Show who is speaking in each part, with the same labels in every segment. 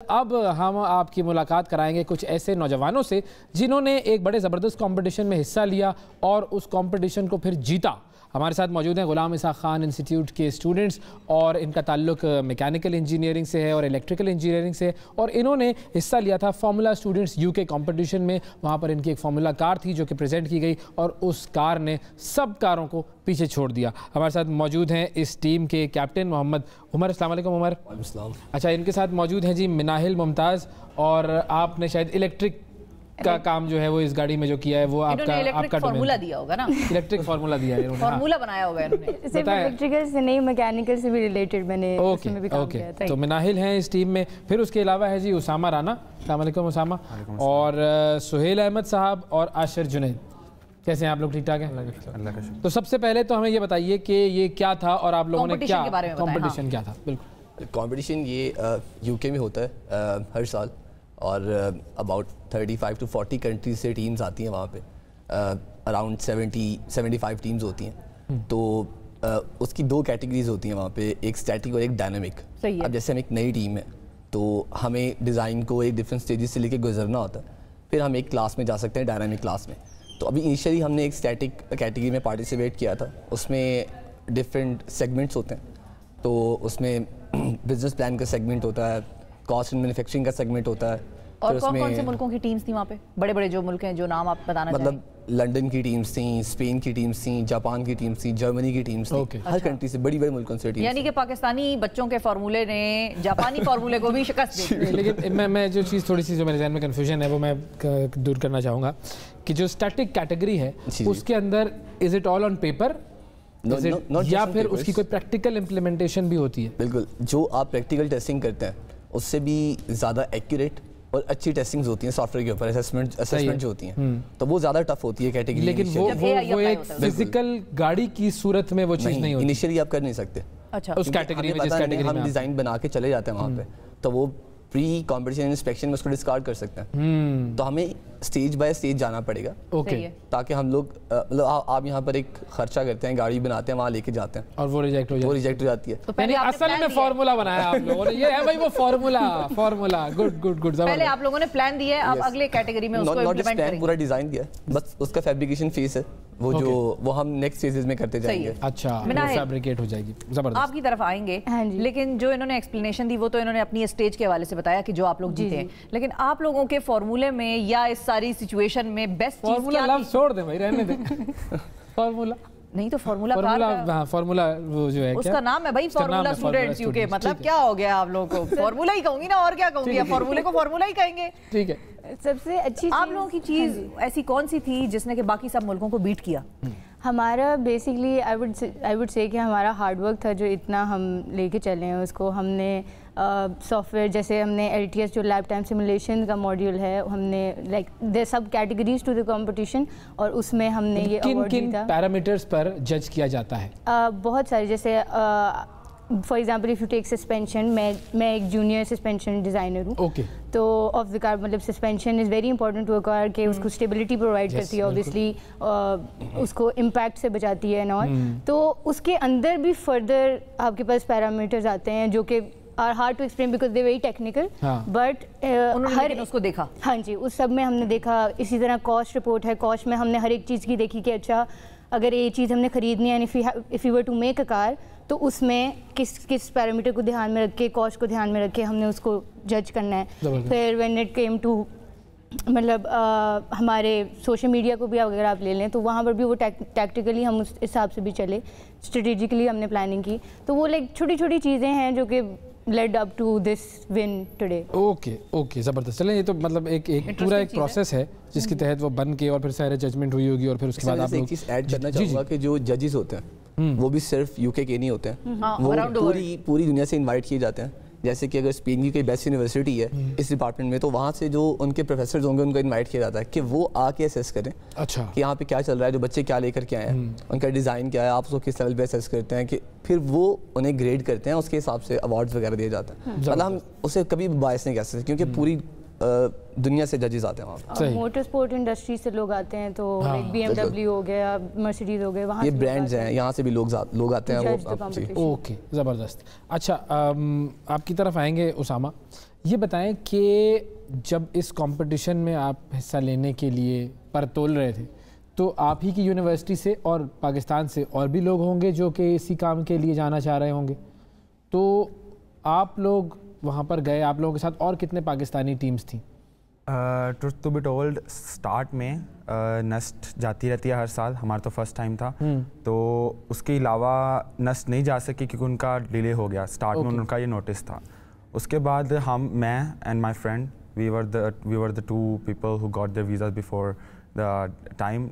Speaker 1: اب ہم آپ کی ملاقات کرائیں گے کچھ ایسے نوجوانوں سے جنہوں نے ایک بڑے زبردست کمپٹیشن میں حصہ لیا اور اس کمپٹیشن کو پھر جیتا۔ ہمارے ساتھ موجود ہیں غلام اسحاق خان انسٹیٹیوٹ کے اسٹوڈنٹس، اور ان کا تعلق میکینیکل انجینئرنگ سے ہے اور الیکٹریکل انجینئرنگ سے، اور انہوں نے حصہ لیا تھا فارمولا اسٹوڈنٹس یو کے کمپٹیشن میں۔ وہاں پر ان کی ایک فارمولا کار تھی جو کہ پریزنٹ کی گئی اور اس کار نے سب کاروں کو پیچھے چھوڑ دیا۔ ہمارے ساتھ موجود ہیں اس ٹیم کے کیپٹن محمد عمر۔ السلام علیکم عمر۔
Speaker 2: وعلیکم السلام۔
Speaker 1: اچھا، ان کے ساتھ موجود ہیں جی مناہل ممتاز، اور آپ نے شاید الیکٹرک کا کام جو ہے وہ اس گاڑی میں جو کیا ہے وہ آپ کا
Speaker 3: فارمولا دیا ہوگا نا،
Speaker 1: الیکٹرک فارمولا دیا ہے،
Speaker 3: فارمولا بنایا ہوگا انہوں نے۔
Speaker 4: صرف الیکٹریکل سے نہیں، میکینیکل سے بھی ریلیٹڈ میں نے اس میں بھی کام کیا تھا۔
Speaker 1: تو مناہل ہیں اس ٹیم میں۔ پھر اس کے علاوہ ہے جی اسامہ رانا۔ السلام علیکم اسامہ۔ اور سہیل احمد صاحب اور عاشر جنید۔ کیسے ہیں آپ لوگ؟ ٹھیک ٹھاک ہیں؟
Speaker 2: اللہ کا شکر۔
Speaker 1: تو سب سے پہلے تو ہمیں یہ بتائیے کہ یہ کیا تھا اور آپ لوگوں نے کیا کمپٹیشن کیا تھا؟ بالکل،
Speaker 2: کمپٹیشن یہ یو کے میں ہوتا ہے ہر سال، اور اباؤٹ 35 to 40 کنٹریز سے ٹیمز آتی ہیں وہاں پہ، اراؤنڈ 75 ٹیمز ہوتی ہیں۔ تو اس کی دو کیٹیگریز ہوتی ہیں وہاں پہ، ایک اسٹیٹک اور ایک ڈائنامک۔ اب جیسے ہم ایک نئی ٹیم ہے تو ہمیں ڈیزائن کو ایک ڈفرینٹ اسٹیجز سے لے کے گزرنا ہوتا ہے، پھر ہم ایک کلاس میں جا سکتے ہیں ڈائنامک کلاس میں۔ تو ابھی انیشیلی ہم نے ایک اسٹیٹک کیٹیگری میں پارٹیسپیٹ کیا تھا، اس میں ڈفرینٹ سیگمنٹس ہوتے ہیں۔ تو اس میں بزنس پلان کا سیگمنٹ ہوتا ہے، کاسٹ اینڈ مینوفیکچرنگ کا سیگمنٹ ہوتا ہے۔
Speaker 3: اور کون کون سے ملکوں کی ٹیمز تھیں وہاں پہ؟ بڑے بڑے جو ملک ہیں جو نام آپ بتانا چاہیں؟
Speaker 2: مطلب لنڈن کی ٹیمز تھیں، اسپین کی ٹیمز تھیں، جاپان کی ٹیمز تھیں، جرمنی کی ٹیمز تھیں، ہر کنٹری سے بڑی بڑے ملکوں سے ٹیمز۔
Speaker 3: یعنی کہ پاکستانی بچوں کے فارمولے نے جاپانی فارمولے کو بھی شکست دی۔
Speaker 1: لیکن میں جو چیز تھوڑی سی جو میرے ذہن میں کنفیوژن ہے وہ میں دور کرنا چاہوں گا کہ جو اسٹیٹک کیٹیگری ہے اس کے اندر is it all on paper یا پھر اس کی کوئی پریکٹیکل امپلیمنٹیشن بھی ہوتی ہے؟
Speaker 2: بالکل، جو آپ پریکٹیکل ٹیسٹنگ کرتے ہیں اس سے بھی زیادہ ایکوریٹ اور اچھی ٹیسٹنگز ہوتی ہیں سافٹ ویئر کے اوپر، اسیسمنٹ جو ہوتی ہیں تو وہ زیادہ ٹف ہوتی ہے کیٹیگری۔
Speaker 1: لیکن وہ ایک فزیکل گاڑی کی صورت میں وہ چیز نہیں ہوتی،
Speaker 2: انیشیلی آپ کر نہیں سکتے
Speaker 1: اس کیٹیگری میں، جس کیٹیگری میں
Speaker 2: ہم ڈیزائن بنا کے چلے جاتے ہیں وہاں پہ، تو وہ پری کمپٹیشن انسپیکشن میں اس کو ڈسکارڈ کر سکتے ہیں۔ تو ہمیں اسٹیج بائی اسٹیج جانا پڑے گا تاکہ ہم لوگ مطلب آپ یہاں پر ایک خرچہ کرتے ہیں، گاڑی بناتے ہیں، وہاں لے کے جاتے ہیں اور
Speaker 1: وہ ریجیکٹ
Speaker 2: ہو جاتی ہے۔
Speaker 1: یعنی اصل میں فارمولا بنایا آپ لوگوں نے، یہ ہے بھائی وہ فارمولا۔ Good good good.
Speaker 3: پہلے آپ لوگوں نے پلان دیا ہے، اب اگلے کیٹیگری میں اس کو امپلیمنٹ کریں گے۔
Speaker 2: پورا ڈیزائن دیا ہے، بس اس کا فیبریکیشن فیس ہے وہ ہم نیکسٹ فیزز میں کرتے جائیں گے۔
Speaker 1: اچھا، فیبریکیٹ ہو جائے گی، زبردست۔
Speaker 3: آپ کی طرف آئیں گے، لیکن جو انہوں نے ایکسپلینیشن دی وہ تو انہوں نے اپنی اسٹیج کے حوالے سے بتایا کہ جو آپ لوگ جیتے ہیں، لیکن آپ لوگوں کے فارمولے میں یا اس ساری سچویشن میں بیسٹ چیز
Speaker 1: فارمولا لفظ چھوڑ دیں بھائی، رہنے دیں۔ فارمولا
Speaker 3: نہیں تو فارمولا
Speaker 1: وہ جو ہے
Speaker 3: اس کا نام ہے بھائی، فارمولا اسٹوڈنٹس یو کے۔ مطلب کیا ہو گیا آپ لوگوں کو؟ فارمولا ہی کہوں گی نا، اور کیا کہوں گی؟ فارمولے کو فارمولا ہی کہیں گے۔
Speaker 1: ٹھیک ہے۔
Speaker 4: سب سے اچھی
Speaker 3: آپ لوگوں کی چیز ایسی کون سی تھی جس نے کہ باقی سب ملکوں کو بیٹ کیا؟
Speaker 4: ہمارا بیسکلی آئی وڈ سے کہ ہمارا ہارڈ ورک تھا، جو اتنا ہم لے کے چلے ہیں اس کو۔ ہم نے سافٹ ویئر جیسے ہم نے LTS جو لیب ٹائم سیمولیشن کا ماڈیول ہے، ہم نے like their subcategories to the competition, اور اس میں ہم نے یہ
Speaker 1: کن کن پیرامیٹرز پر جج کیا جاتا ہے؟
Speaker 4: بہت سارے، جیسے for example if you take suspension, میں ایک جونیئر سسپینشن ڈیزائنر ہوں، تو آف دی کار مطلب suspension is very important to a car کہ اس کو اسٹیبلٹی پرووائڈ کرتی ہے، اوبیسلی اس کو امپیکٹ سے بچاتی ہے اور تو اس کے اندر بھی فردر آپ کے پاس پیرامیٹرز آتے ہیں جو کہ are hard to explain because they're very technical, but
Speaker 3: ہر اس کو دیکھا۔
Speaker 4: ہاں جی، اس سب میں ہم نے دیکھا۔ اسی طرح کاسٹ رپورٹ ہے، کاسٹ میں ہم نے ہر ایک چیز کی دیکھی کہ اچھا اگر یہ چیز ہم نے خریدنی ہے، if you were to make a car، تو اس میں کس پیرامیٹر کو دھیان میں رکھ کے، کاسٹ کو دھیان میں رکھ کے ہم نے اس کو جج کرنا ہے۔ پھر when it came to مطلب ہمارے سوشل میڈیا کو بھی اگر آپ لے لیں تو وہاں پر بھی وہ ٹیکٹیکلی ہم اس حساب سے بھی چلے، اسٹریٹجکلی ہم نے پلاننگ کی۔ تو وہ لائک چھوٹی چھوٹی چیزیں ہیں جو کہ led up to this win today۔
Speaker 1: Okay, زبردست۔ چلیں، یہ تو مطلب ایک پورا ایک پروسیس ہے جس کے تحت وہ بن کے اور پھر سارے ججمنٹ ہوئی ہوگی، اور پھر اس کے بعد آپ لوگ۔
Speaker 2: ایک چیز ایڈ کرنا چاہوں گا کہ جو ججز ہوتے ہیں وہ بھی صرف UK کے نہیں ہوتے ہیں، وہ پوری دنیا سے انوائٹ کیے جاتے ہیں۔ جیسے کہ اگر اسپین کی کوئی بیسٹ یونیورسٹی ہے اس ڈپارٹمنٹ میں، تو وہاں سے جو ان کے پروفیسرز ہوں گے ان کو انوائٹ کیا جاتا ہے کہ وہ آ کے اسیس کریں کہ یہاں پہ کیا چل رہا ہے، جو بچے کیا لے کر کے آئے ہیں، ان کا ڈیزائن کیا ہے، آپ اس کو کس لیول پہ اسیس کرتے ہیں، کہ پھر وہ انہیں گریڈ کرتے ہیں، اس کے حساب سے ایوارڈز وغیرہ دیے جاتے ہیں۔ مطلب ہم اسے کبھی باعث نہیں کہہ سکتے کیونکہ پوری دنیا سے ججز آتے ہیں وہاں پہ.
Speaker 4: موٹر اسپورٹ انڈسٹری سے لوگ آتے ہیں, تو BMW ہو گیا, مرسیڈیز ہو گئے, وہاں
Speaker 2: یہ برانڈز ہیں, یہاں سے بھی لوگ آتے ہیں.
Speaker 1: اوکے, زبردست. اچھا, آپ کی طرف آئیں گے اسامہ. یہ بتائیں کہ جب اس کمپٹیشن میں آپ حصہ لینے کے لیے پر تول رہے تھے تو آپ ہی کی یونیورسٹی سے اور پاکستان سے اور بھی لوگ ہوں گے جو کہ اسی کام کے لیے جانا چاہ رہے ہوں گے, تو آپ لوگ وہاں پر گئے, آپ لوگوں کے ساتھ اور کتنے پاکستانی ٹیمز تھیں؟
Speaker 5: ٹو بی ٹولڈ اسٹارٹ میں نسٹ جاتی رہتی ہے ہر سال, ہمارا تو فرسٹ ٹائم تھا, تو اس کے علاوہ نسٹ نہیں جا سکی کیونکہ ان کا ڈیلے ہو گیا. اسٹارٹ میں ان کا یہ نوٹس تھا. اس کے بعد میں and my friend we were the 2 people who got their visas before the time.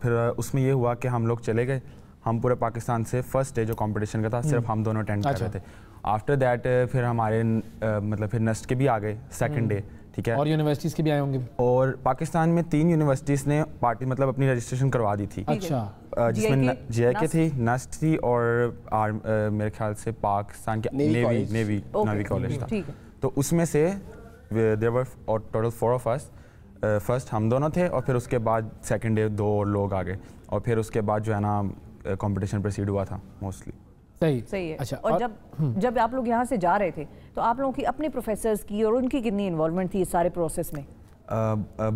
Speaker 5: پھر اس میں یہ ہوا کہ ہم لوگ چلے گئے, ہم پورے پاکستان سے فرسٹ ڈے جو کمپٹیشن کا تھا صرف ہم دونوں اٹینڈ کر رہے تھے. آفٹر دیٹ پھر ہمارے مطلب پھر نسٹ کے بھی آ گئے سیکنڈ ڈے, ٹھیک ہے,
Speaker 1: اور یونیورسٹیز کے بھی آئے ہوں گے.
Speaker 5: اور پاکستان میں 3 یونیورسٹیز نے پارٹی مطلب اپنی رجسٹریشن کروا دی تھی.
Speaker 1: اچھا,
Speaker 5: جس میں JK تھی, نسٹ تھی, اور میرے خیال سے پاکستان کے نیوی کالج تھا. تو اس میں سے there were total 4 of us. First ہم دونوں تھے, اور پھر اس کے بعد سیکنڈ ڈے 2 اور لوگ آ گئے, اور پھر اس کے بعد جو ہے نا کمپٹیشن پروسیڈ ہوا تھا موسٹلی.
Speaker 3: صحیح ہے. اچھا, اور جب آپ لوگ یہاں سے جا رہے تھے تو آپ لوگوں کی اپنے پروفیسرز کی اور ان کی کتنی انوالومنٹ تھی اس سارے پروسیس میں؟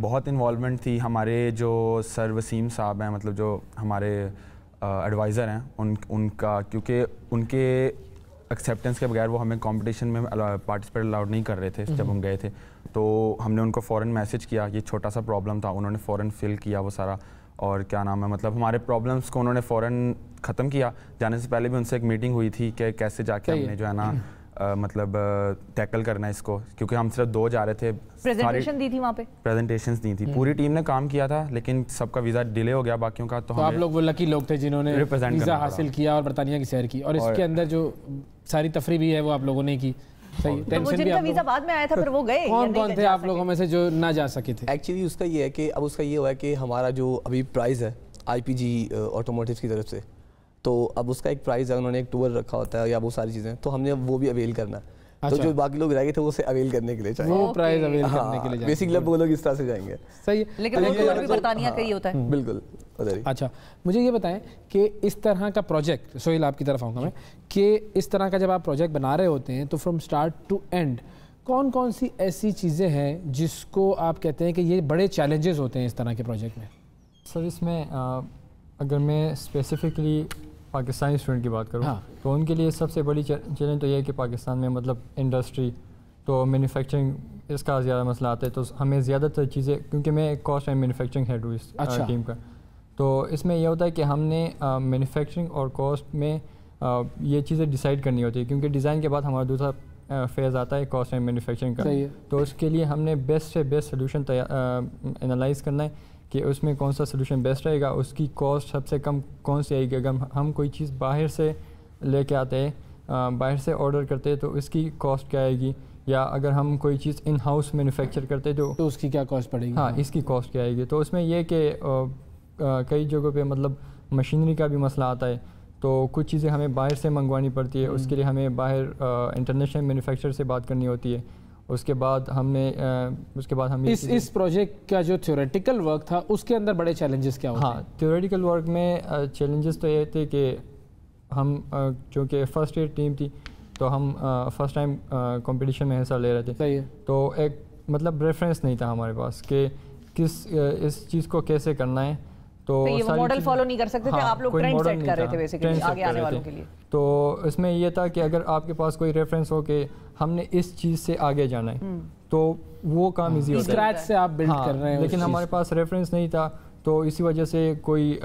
Speaker 5: بہت انوالومنٹ تھی. ہمارے جو سر وسیم صاحب ہیں, مطلب جو ہمارے ایڈوائزر ہیں, ان کا, کیونکہ ان کے ایکسیپٹنس کے بغیر وہ ہمیں کمپٹیشن میں پارٹیسپیٹ الاؤڈ نہیں کر رہے تھے جب ہم گئے تھے. تو ہم نے ان کو فوراً میسج کیا, یہ چھوٹا سا پرابلم تھا, انہوں نے فوراً فل کیا وہ سارا, اور کیا نام ہے مطلب ہمارے پرابلمس کو انہوں نے فوراً ختم کیا. جانے سے پہلے بھی ان سے ایک میٹنگ ہوئی تھی کہ کیسے جا کے ہم نے جو ہے نا مطلب ٹیکل کرنا ہے اس کو, کیونکہ ہم صرف 2 جا رہے تھے.
Speaker 3: پریزنٹیشن دی تھی وہاں پہ,
Speaker 5: پریزنٹیشنز دی تھی, پوری ٹیم نے کام کیا تھا, لیکن سب کا ویزا ڈیلے ہو گیا باقیوں کا. تو
Speaker 1: آپ لوگ وہ لکی لوگ تھے جنہوں نے ویزا حاصل کیا اور برطانیہ کی سیر کی, اور اس کے اندر جو ساری تفریح بھی ہے وہ آپ لوگوں نے کی.
Speaker 3: جن کا ویزا بعد میں آیا تھا پھر وہ گئے,
Speaker 1: کون تھے آپ لوگوں میں سے جو نہ جا سکے تھے؟
Speaker 2: ایکچولی اس کا یہ ہے کہ اب اس کا یہ ہوا ہے کہ ہمارا جو ابھی پرائز ہے IPG آٹوموٹیوز کی طرف سے, تو اب اس کا ایک پرائز ہے, انہوں نے ایک ٹور رکھا ہوتا ہے یا وہ ساری چیزیں, تو ہم نے وہ بھی اویل کرنا ہے. تو جو باقی لوگ رہ گئے تھے وہ اسے اویل کرنے کے لیے چاہیے, وہ
Speaker 1: پرائز اویل کرنے کے لیے
Speaker 2: بیسکلی اب وہ لوگ اس طرح سے جائیں گے.
Speaker 1: صحیح ہے,
Speaker 3: لیکن وہ ٹور بھی برطانیہ کا ہی ہوتا ہے.
Speaker 2: بالکل.
Speaker 1: اچھا, مجھے یہ بتائیں کہ اس طرح کا پروجیکٹ, سہیل آپ کی طرف آؤں گا میں, کہ اس طرح کا جب آپ پروجیکٹ بنا رہے ہوتے ہیں تو فرام اسٹارٹ ٹو اینڈ کون سی ایسی چیزیں ہیں جس کو آپ کہتے ہیں کہ یہ بڑے چیلنجز ہوتے ہیں اس طرح کے پروجیکٹ میں؟
Speaker 6: سر اس میں اگر میں اسپیسیفکلی پاکستانی اسٹوڈنٹ کی بات کروں تو ان کے لیے سب سے بڑی چیلنج تو یہ ہے کہ پاکستان میں مطلب انڈسٹری تو مینوفیکچرنگ اس کا زیادہ مسئلہ آتا ہے. تو ہمیں زیادہ تر چیزیں, کیونکہ میں کاسٹ اینڈ مینوفیکچرنگ ہیڈ ہوں اس ٹیم کا, تو اس میں یہ ہوتا ہے کہ ہم نے مینوفیکچرنگ اور کاسٹ میں یہ چیزیں ڈیسائیڈ کرنی ہوتی ہے, کیونکہ ڈیزائن کے بعد ہمارا دوسرا فیز آتا ہے کاسٹ اینڈ مینوفیکچرنگ کا. تو اس کے لیے ہم نے بیسٹ سے بیسٹ سلوشن انالائز کرنا ہے کہ اس میں کون سا سلوشن بیسٹ رہے گا, اس کی کاسٹ سب سے کم کون سی آئے گی. اگر ہم کوئی چیز باہر سے لے کے آتے ہیں, باہر سے آرڈر کرتے ہیں, تو اس کی کاسٹ کیا آئے گی, یا اگر ہم کوئی چیز ان ہاؤس مینوفیکچر کرتے تو
Speaker 1: اس کی کیا کاسٹ پڑے گی.
Speaker 6: ہاں, اس کی کاسٹ کیا آئے گی. تو اس میں یہ کہ کئی جگہوں پہ مطلب مشینری کا بھی مسئلہ آتا ہے, تو کچھ چیزیں ہمیں باہر سے منگوانی پڑتی ہے, اس کے لیے ہمیں باہر انٹرنیشنل مینوفیکچرر سے بات کرنی ہوتی ہے. اس کے بعد ہم
Speaker 1: اس پروجیکٹ کا جو تھیوریٹیکل ورک تھا اس کے اندر بڑے چیلنجز کیا ہوتے ہیں؟
Speaker 6: ہاں, تھیوریٹیکل ورک میں چیلنجز تو یہ تھے کہ ہم چونکہ فرسٹ ایئر ٹیم تھی تو ہم فرسٹ ٹائم کمپٹیشن میں حصہ لے رہے تھے, تو ایک مطلب ریفرنس نہیں تھا ہمارے پاس کہ اس چیز کو کیسے کرنا ہے. تو
Speaker 3: یہ ماڈل فالو نہیں کر سکتے تھے آپ لوگ, ٹرینڈ سیٹ کر رہے تھے بیسیکلی آگے آنے والوں کے لیے.
Speaker 6: تو اس میں یہ تھا کہ اگر آپ کے پاس کوئی ریفرنس ہو کہ ہم نے اس چیز سے آگے جانا ہے تو وہ کام ایزی ہوتا ہے,
Speaker 1: اسکریچ سے آپ بلڈ کر رہے ہیں.
Speaker 6: لیکن ہمارے پاس ریفرنس نہیں تھا, تو اسی وجہ سے کوئی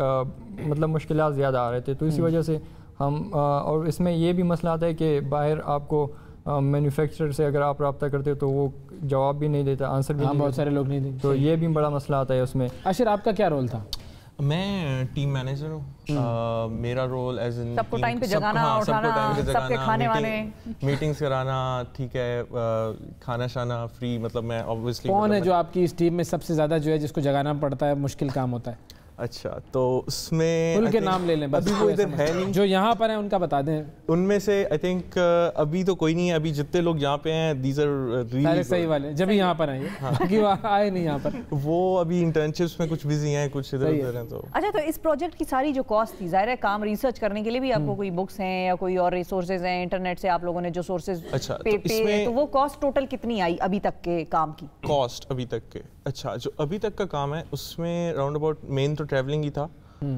Speaker 6: مطلب مشکلات زیادہ آ رہے تھے. تو اسی وجہ سے ہم, اور اس میں یہ بھی مسئلہ آتا ہے کہ باہر آپ کو مینوفیکچرر سے اگر آپ رابطہ کرتے ہو تو وہ جواب بھی نہیں دیتا, آنسر بھی نہیں دیتا,
Speaker 1: بہت سارے لوگ نہیں دیں,
Speaker 6: تو یہ بھی بڑا مسئلہ آتا ہے اس میں.
Speaker 1: اشر آپ کا کیا رول تھا؟
Speaker 7: میں ٹیم مینیجر ہوں. میرا رول ایز ان
Speaker 3: سب کو ٹائم پہ جگانا, اٹھانا, سب کے کھانے وانے,
Speaker 7: میٹنگز کرانا, ٹھیک ہے, کھانا شانا فری. مطلب میں obviously
Speaker 1: کون ہے جو آپ کی اس ٹیم میں سب سے زیادہ جو ہے جس کو جگانا پڑتا ہے, مشکل کام ہوتا ہے؟
Speaker 7: اچھا تو اس میں
Speaker 1: ان کے نام لے لیں بس,
Speaker 7: ابھی وہ ادھر ہے نہیں,
Speaker 1: جو یہاں پر ہیں ان کا بتا دیں.
Speaker 7: ان میں سے آئی تھنک ابھی تو کوئی نہیں ہے, ابھی جتنے لوگ یہاں پہ ہیں دیز آر ریئلی
Speaker 1: صحیح والے جب یہاں پر ہیں, کیونکہ وہ آئے نہیں یہاں پر,
Speaker 7: وہ ابھی انٹرنشپس میں کچھ بزی ہیں, کچھ ادھر ادھر ہیں. تو
Speaker 3: اچھا, تو اس پروجیکٹ کی ساری جو کاسٹ تھی, ظاہر ہے کام ریسرچ کرنے کے لیے بھی آپ کو کوئی بکس ہیں یا کوئی اور ریسورسز ہیں انٹرنیٹ سے آپ لوگوں نے جو سورسز پے, تو وہ کاسٹ ٹوٹل کتنی آئی ابھی تک کے کام کی؟
Speaker 7: کاسٹ ابھی تک کے, اچھا جو ابھی تک کا کام ہے اس میں راؤنڈ اباؤٹ مین تو ٹریولنگ ہی تھا,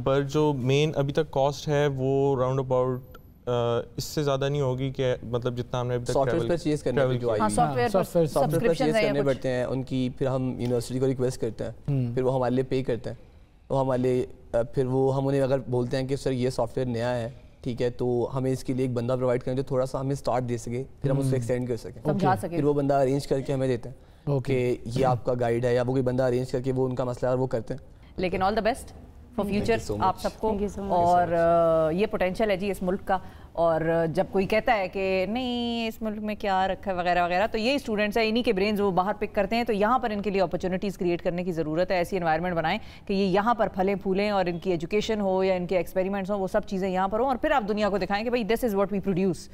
Speaker 7: پر جو مین ابھی تک کاسٹ ہے وہ راؤنڈ اباؤٹ اس سے زیادہ نہیں ہوگی کہ مطلب جتنا ہم نے ابھی تک
Speaker 2: سافٹ ویئر پرچیز کرنے جو آئی سافٹ ویئر پرچیز کرنے پڑتے ہیں ان کی, پھر ہم یونیورسٹی کو ریکویسٹ کرتے ہیں, پھر وہ ہمارے لیے پے کرتے ہیں, وہ ہمارے لیے پھر وہ ہم انہیں اگر بولتے ہیں کہ سر یہ سافٹ ویئر نیا ہے ٹھیک ہے, تو ہمیں اس کے لیے ایک بندہ پرووائڈ کریں جو تھوڑا سا ہمیں اسٹارٹ دے سکے, پھر ہم اس کو ایکسٹینڈ کر سکیں, پھر وہ بندہ ارینج کر کے ہمیں دیتے ہیں کہ یہ آپ کا گائیڈ ہے, یا وہ کوئی بندہ ارینج کر کے وہ ان کا مسئلہ ہے وہ کرتے ہیں.
Speaker 3: لیکن آل دا بیسٹ فار فیوچر آپ سب کو, اور یہ پوٹینشیل ہے جی اس ملک کا, اور جب کوئی کہتا ہے کہ نہیں اس ملک میں کیا رکھا ہے وغیرہ وغیرہ, تو یہ اسٹوڈنٹس ہیں, انہی کے برینز وہ باہر پک کرتے ہیں, تو یہاں پر ان کے لیے اپرچونیٹیز کریٹ کرنے کی ضرورت ہے, ایسی انوائرمنٹ بنائیں کہ یہ یہاں پر پھلیں پھولیں, اور ان کی ایجوکیشن ہو یا ان کے ایکسپیریمنٹس ہوں وہ سب چیزیں یہاں پر ہوں, اور پھر آپ دنیا کو دکھائیں کہ بھائی دس از واٹ وی پروڈیوس.